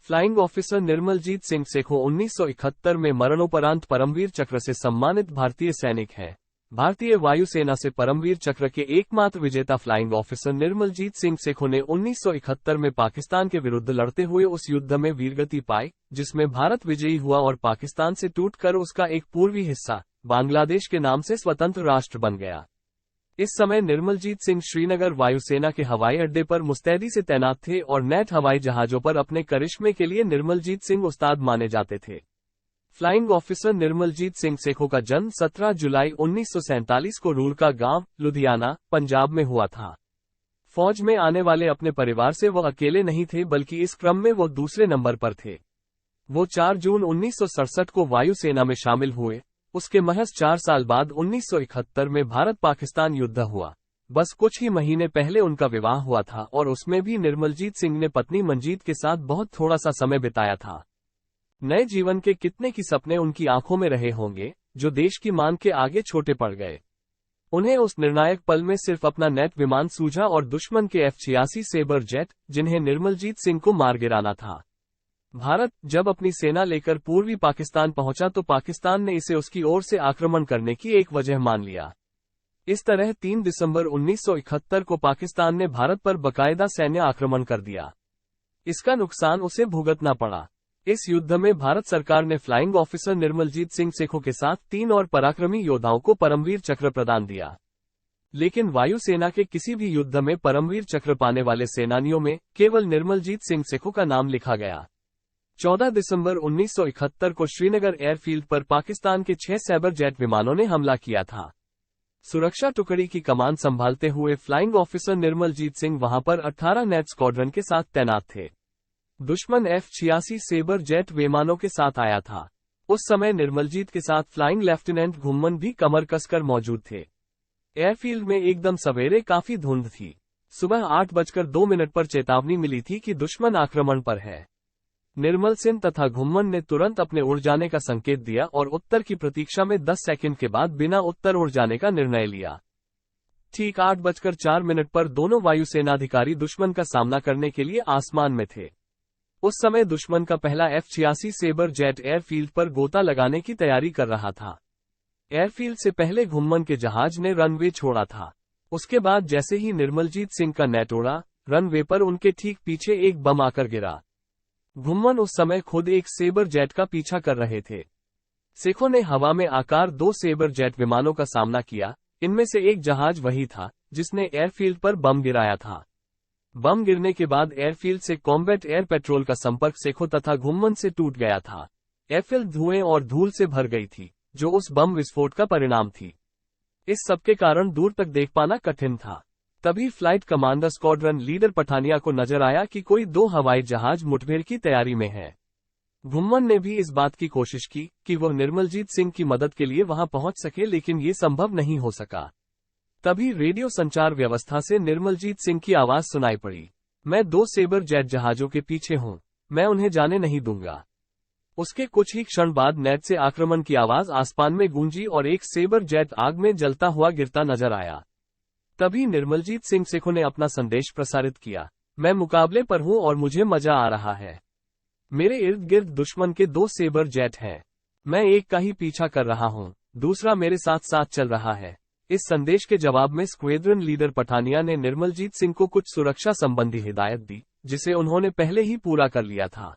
Flying officer Nirmaljit Singh Sekhon 1971 में मरणोपरांत परमवीर चक्र से सम्मानित भारतीय सैनिक हैं। भारतीय वायुसेना से परमवीर चक्र के एकमात्र विजेता फ्लाइंग ऑफिसर निर्मलजीत सिंह सेखो ने 1971 में पाकिस्तान के विरुद्ध लड़ते हुए उस युद्ध में वीरगति पाई, जिसमें भारत विजयी हुआ और पाकिस्तान से टूटकर उसका एक पूर्वी हिस्सा बांग्लादेश के नाम से स्वतंत्र राष्ट्र बन गया। इस समय निर्मलजीत सिंह श्रीनगर वायुसेना के हवाई अड्डे पर मुस्तैदी से तैनात थे और नेट हवाई जहाजों पर अपने करिश्मे के लिए निर्मलजीत सिंह उस्ताद माने जाते थे। फ्लाइंग ऑफिसर निर्मलजीत सिंह सेखो का जन्म 17 जुलाई 1947 को रूरका गांव, लुधियाना, पंजाब में हुआ था। फौज में आने वाले अपने परिवार से वो अकेले नहीं थे, बल्कि इस क्रम में वो दूसरे नंबर पर थे। वो 4 जून 1967 को वायुसेना में शामिल हुए। उसके महज 4 साल बाद 1971 में भारत पाकिस्तान युद्ध हुआ। बस कुछ ही महीने पहले उनका विवाह हुआ था और उसमें भी निर्मलजीत सिंह ने पत्नी मंजीत के साथ बहुत थोड़ा सा समय बिताया था। नए जीवन के कितने की सपने उनकी आंखों में रहे होंगे, जो देश की मांग के आगे छोटे पड़ गए। उन्हें उस निर्णायक पल में सिर्फ अपना नेट विमान सूझा और दुश्मन के F-86 सेबर जेट, जिन्हें निर्मलजीत सिंह को मार गिराना था। भारत जब अपनी सेना लेकर पूर्वी पाकिस्तान पहुंचा तो पाकिस्तान ने इसे उसकी ओर से आक्रमण करने की एक वजह मान लिया। इस तरह 3 दिसंबर 1971 को पाकिस्तान ने भारत पर बकायदा सैन्य आक्रमण कर दिया। इसका नुकसान उसे भुगतना पड़ा। इस युद्ध में भारत सरकार ने फ्लाइंग ऑफिसर निर्मलजीत सिंह सेखो के साथ 3 और पराक्रमी योद्धाओं को परमवीर चक्र प्रदान दिया। लेकिन वायुसेना के किसी भी युद्ध में परमवीर चक्र पाने वाले सेनानियों में केवल निर्मलजीत सिंह सेखो का नाम लिखा गया। 14 दिसंबर 1971 को श्रीनगर एयरफील्ड पर पाकिस्तान के 6 सैबर जेट विमानों ने हमला किया था। सुरक्षा टुकड़ी की कमान संभालते हुए फ्लाइंग ऑफिसर निर्मलजीत सिंह वहां पर 18 नेट स्क्वाड्रन के साथ तैनात थे। दुश्मन F-86 सेबर जेट विमानों के साथ आया था। उस समय निर्मलजीत के साथ फ्लाइंग लेफ्टिनेंट घुम्मन भी कमर कसकर मौजूद थे। एयरफील्ड में एकदम सवेरे काफी धुंध थी। सुबह 8:02 पर चेतावनी मिली थी कि दुश्मन आक्रमण पर है। निर्मल सिंह तथा घुम्मन ने तुरंत अपने उड़ जाने का संकेत दिया और उत्तर की प्रतीक्षा में 10 सेकंड के बाद बिना उत्तर उड़ जाने का निर्णय लिया। ठीक 8:04 पर दोनों वायुसेनाधिकारी दुश्मन का सामना करने के लिए आसमान में थे। उस समय दुश्मन का पहला F-86 सेबर जेट एयरफील्ड पर गोता लगाने की तैयारी कर रहा था। एयरफील्ड से पहले घुम्मन के जहाज ने रनवे छोड़ा था। उसके बाद जैसे ही निर्मलजीत सिंह का नेट उड़ा, रनवे पर उनके ठीक पीछे एक बम आकर गिरा। घुम्मन उस समय खुद एक सेबर जेट का पीछा कर रहे थे। सेखो ने हवा में आकार 2 सेबर जेट विमानों का सामना किया। इनमें से एक जहाज वही था जिसने एयरफील्ड पर बम गिराया था। बम गिरने के बाद एयरफील्ड से कॉम्बैट एयर पेट्रोल का संपर्क सेखो तथा घुम्मन से टूट गया था। एयरफील्ड धुएं और धूल से भर गई थी, जो उस बम विस्फोट का परिणाम थी। इस सबके कारण दूर तक देख पाना कठिन था। तभी flight commander squadron leader Pathania को नजर आया कि कोई 2 हवाई जहाज मुठभेड़ की तैयारी में है। घुम्मन ने भी इस बात की कोशिश की कि वह निर्मलजीत सिंह की मदद के लिए वहां पहुंच सके, लेकिन ये संभव नहीं हो सका। तभी रेडियो संचार व्यवस्था से निर्मलजीत सिंह की आवाज सुनाई पड़ी, मैं 2 सेबर जेट जहाजों के पीछे हूं, मैं उन्हें जाने नहीं दूंगा। उसके कुछ ही क्षण बाद नेट से आक्रमण की आवाज आसमान में गूंजी और एक सेबर जेट आग में जलता हुआ गिरता नजर आया। तभी निर्मलजीत सिंह सेखो ने अपना संदेश प्रसारित किया, मैं मुकाबले पर हूं और मुझे मजा आ रहा है। मेरे इर्द गिर्द दुश्मन के 2 सेबर जेट हैं। मैं एक का ही पीछा कर रहा हूं, दूसरा मेरे साथ साथ चल रहा है। इस संदेश के जवाब में स्क्वाड्रन लीडर पठानिया ने निर्मलजीत सिंह को कुछ सुरक्षा संबंधी हिदायत दी, जिसे उन्होंने पहले ही पूरा कर लिया था।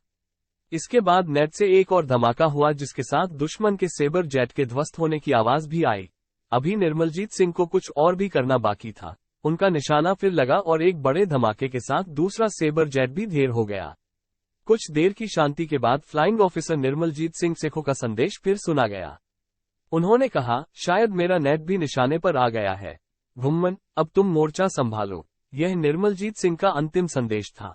इसके बाद नेट से एक और धमाका हुआ, जिसके साथ दुश्मन के सेबर जेट के ध्वस्त होने की आवाज भी आई। अभी निर्मलजीत सिंह को कुछ और भी करना बाकी था। उनका निशाना फिर लगा और एक बड़े धमाके के साथ दूसरा सेबर जेट भी ढेर हो गया। कुछ देर की शांति के बाद फ्लाइंग ऑफिसर निर्मलजीत सिंह सेखो का संदेश फिर सुना गया। उन्होंने कहा, शायद मेरा नेट भी निशाने पर आ गया है। घुम्मन, अब तुम मोर्चा संभालो। यह निर्मलजीत सिंह का अंतिम संदेश था।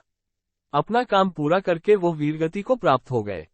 अपना काम पूरा करके वो वीरगति को प्राप्त हो गए।